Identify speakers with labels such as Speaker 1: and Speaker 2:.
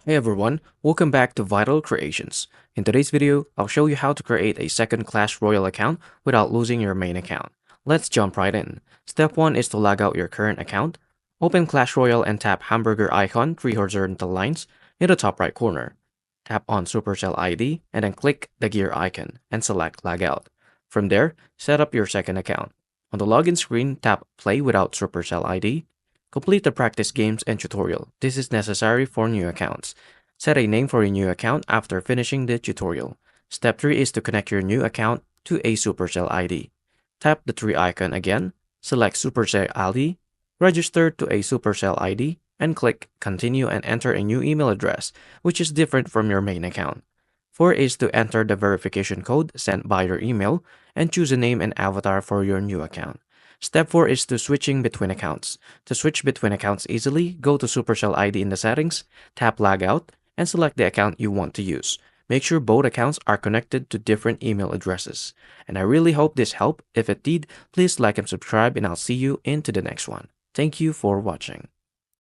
Speaker 1: Hey everyone, welcome back to Vital Creations. In today's video, I'll show you how to create a second Clash Royale account without losing your main account. Let's jump right in. Step 1 is to log out your current account. Open Clash Royale and tap hamburger icon 3 horizontal lines in the top right corner. Tap on Supercell ID and then click the gear icon and select Log Out. From there, set up your second account. On the login screen, tap Play without Supercell ID. Complete the practice games and tutorial. This is necessary for new accounts. Set a name for your new account after finishing the tutorial. Step 3 is to connect your new account to a Supercell ID. Tap the 3 icon again, select Supercell ID, register to a Supercell ID, and click Continue and enter a new email address, which is different from your main account. 4 is to enter the verification code sent by your email and choose a name and avatar for your new account. Step 4 is to switching between accounts. To switch between accounts easily, go to Supercell ID in the settings, tap Log Out, and select the account you want to use. Make sure both accounts are connected to different email addresses. And I really hope this helped. If it did, please like and subscribe and I'll see you into the next one. Thank you for watching.